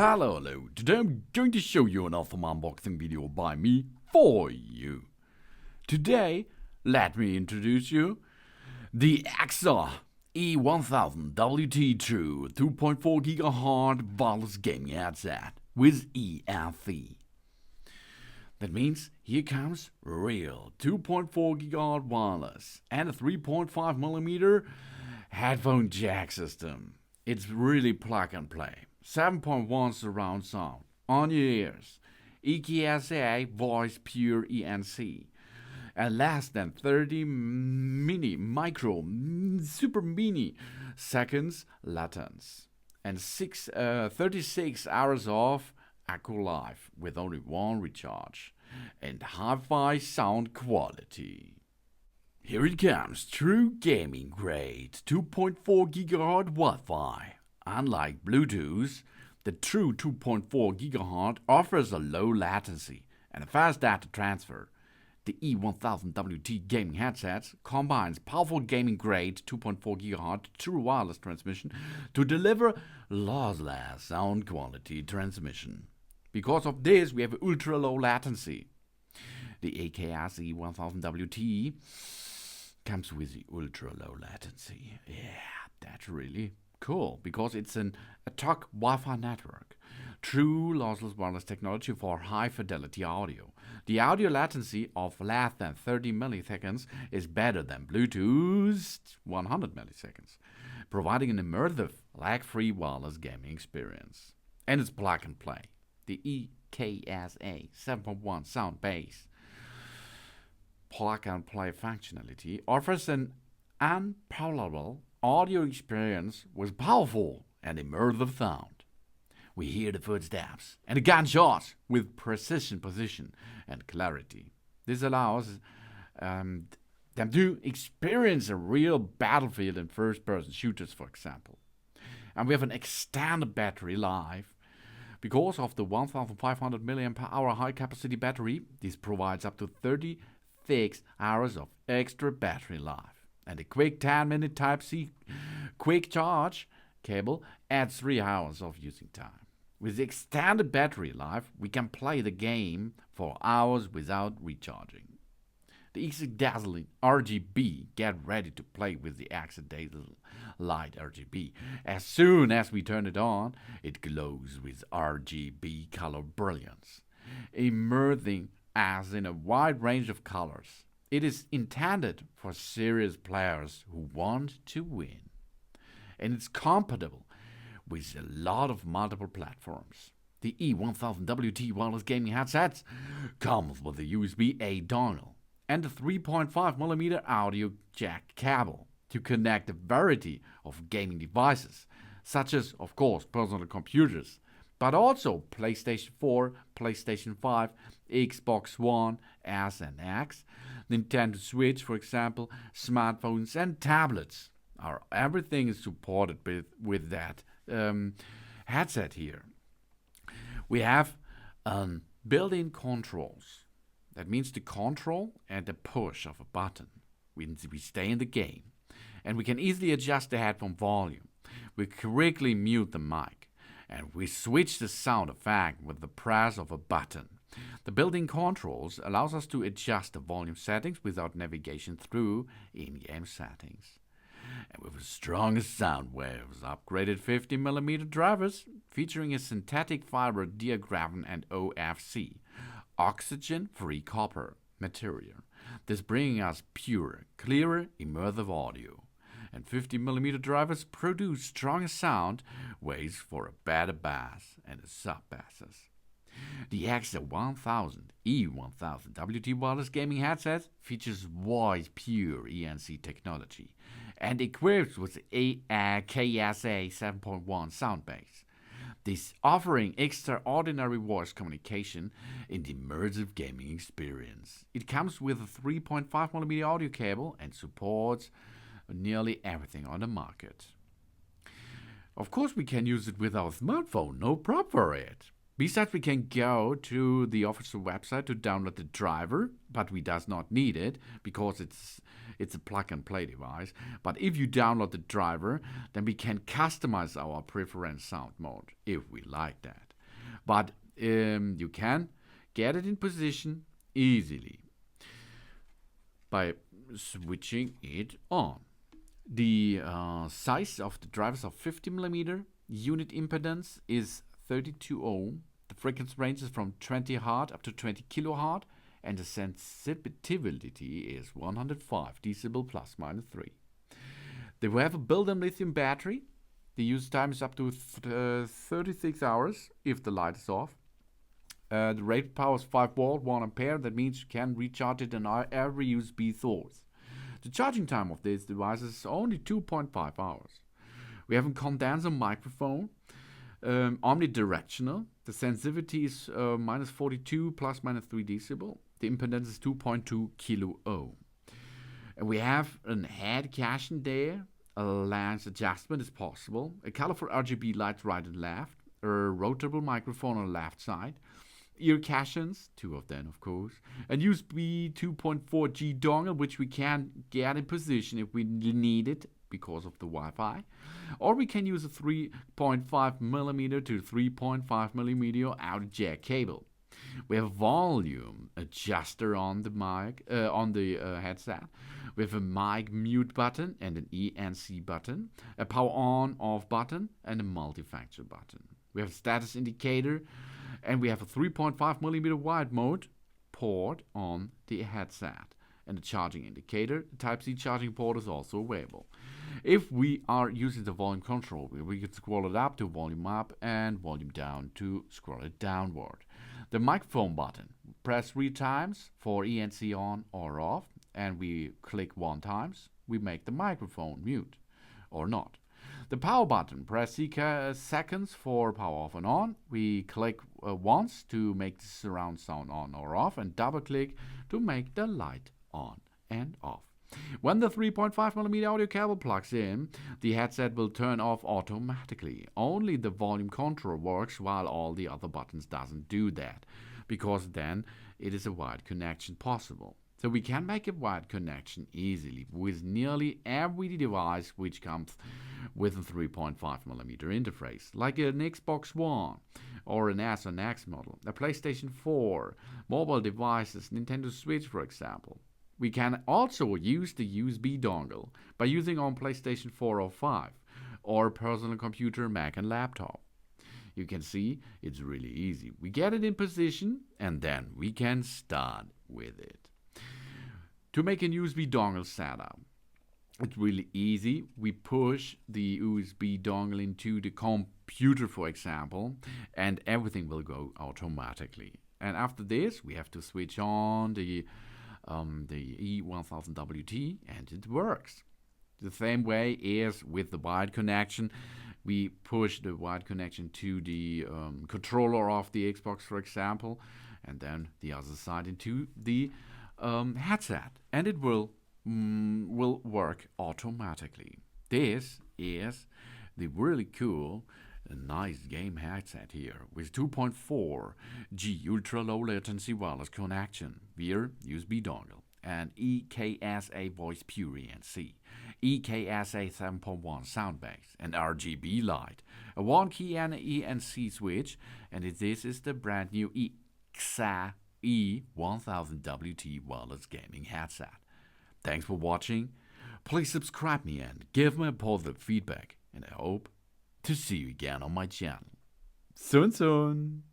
Hello. Today I'm going to show you an awesome unboxing video by me for you. Today, let me introduce you the EKSA E1000 WT True 2.4 GHz Wireless Gaming Headset with ENC. That means here comes real 2.4 GHz wireless and a 3.5mm headphone jack system. It's really plug and play. 7.1 surround sound on your ears, EKSA voice pure ENC, and less than 30 super mini seconds latence, and 36 hours of accu life with only one recharge, and hi-fi sound quality. Here it comes, true gaming grade 2.4 GHz Wi-Fi. Unlike Bluetooth, the true 2.4 GHz offers a low latency and a fast data transfer. The E1000 WT gaming headset combines powerful gaming-grade 2.4 GHz true wireless transmission to deliver lossless sound quality transmission. Because of this, we have ultra-low latency. The EKSA E1000 WT comes with the ultra-low latency. Yeah, that's really cool, because it's an ad-hoc Wi-Fi network. True lossless wireless technology for high-fidelity audio. The audio latency of less than 30 milliseconds is better than Bluetooth's 100 milliseconds, providing an immersive, lag-free wireless gaming experience. And it's plug and play. The EKSA 7.1 SoundBase plug and play functionality offers an unparalleled audio experience with powerful and immersive sound. We hear the footsteps and the gunshots with precision, position, and clarity. This allows them to experience a real battlefield in first-person shooters, for example. And we have an extended battery life. Because of the 1500 mAh high-capacity battery, this provides up to 36 hours of extra battery life. And a quick 10-minute Type-C quick charge cable adds 3 hours of using time. With the extended battery life, we can play the game for hours without recharging. The EKSA Dazzling RGB, get ready to play with the EKSA Dazzling Light RGB. As soon as we turn it on, it glows with RGB color brilliance, emerging as in a wide range of colors. It is intended for serious players who want to win. And it's compatible with a lot of multiple platforms. The E1000 WT wireless gaming headsets comes with a USB-A dongle and a 3.5mm audio jack cable to connect a variety of gaming devices, such as, of course, personal computers, but also PlayStation 4, PlayStation 5, Xbox One, S and X, Nintendo Switch, for example, smartphones and tablets. Everything is supported with that headset here. We have built-in controls. That means the control and the push of a button. We stay in the game. And we can easily adjust the headphone volume. We quickly mute the mic. And we switch the sound effect with the press of a button. The built-in controls allows us to adjust the volume settings without navigation through in-game settings. And with the strongest sound waves, upgraded 50mm drivers featuring a synthetic fiber diaphragm and OFC, oxygen-free copper material. This bringing us pure, clearer, immersive audio. And 50mm drivers produce stronger sound waves for a better bass and sub-basses. The EKSA E1000 WT wireless gaming headset features voice pure ENC technology and equipped with EKSA 7.1 SoundBase. This offering extraordinary voice communication in the immersive gaming experience. It comes with a 3.5mm audio cable and supports nearly everything on the market. Of course, we can use it with our smartphone, no problem for it. Besides, we can go to the official website to download the driver, but we does not need it because it's a plug-and-play device. But if you download the driver, then we can customize our preference sound mode if we like that. but you can get it in position easily by switching it on. The size of the drivers of 50mm. Unit impedance is 32 ohm. The frequency range is from 20 Hz up to 20 kHz, and the sensitivity is 105 decibel plus minus 3. They will have a built-in lithium battery. The use time is up to 36 hours if the light is off. The rated power is 5 volt, 1 ampere. That means you can recharge it in every USB source. The charging time of this device is only 2.5 hours. We have a condenser microphone, omnidirectional. The sensitivity is minus 42 plus minus 3 decibel. The impedance is 2.2 kilo ohm. And we have an head caching there. A lens adjustment is possible. A colorful RGB lights right and left. A rotable microphone on the left side. Ear cachings, 2 of them of course. And USB 2.4G dongle, which we can get in position if we need it because of the Wi-Fi. Or we can use a 3.5mm to 3.5mm out jack cable. We have a volume adjuster on the mic, headset. We have a mic mute button and an ENC button, a power on off button, and a multi-factor button. We have a status indicator, and we have a 3.5mm wide mode port on the headset, and a charging indicator. The Type-C charging port is also available. If we are using the volume control, we can scroll it up to volume up and volume down to scroll it downward. The microphone button, press 3 times for ENC on or off, and we click 1 times, we make the microphone mute or not. The power button, press 6 seconds for power off and on. We click once to make the surround sound on or off, and double click to make the light on and off. When the 3.5mm audio cable plugs in, the headset will turn off automatically. Only the volume control works, while all the other buttons doesn't do that, because then it is a wired connection possible. So we can make a wired connection easily with nearly every device which comes with a 3.5mm interface, like an Xbox One or an S or X model, a PlayStation 4, mobile devices, Nintendo Switch for example. We can also use the USB dongle by using on PlayStation 4 or 5, or personal computer, Mac and laptop. You can see it's really easy. We get it in position and then we can start with it. To make a USB dongle setup, it's really easy. We push the USB dongle into the computer, for example, and everything will go automatically. And after this, we have to switch on the E1000 WT, and it works. The same way as with the wired connection, we push the wired connection to the controller of the Xbox, for example, and then the other side into the headset, and it will work automatically. This is the really cool nice game headset here with 2.4G ultra low latency wireless connection via USB dongle and EKSA voice pure ENC, EKSA 7.1 SoundBase, and RGB light, a 1-key and ENC switch, and this is the brand new EKSA E1000 WT Wireless Gaming Headset. Thanks for watching. Please subscribe me and give me a positive feedback, and I hope to see you again on my channel. Soon.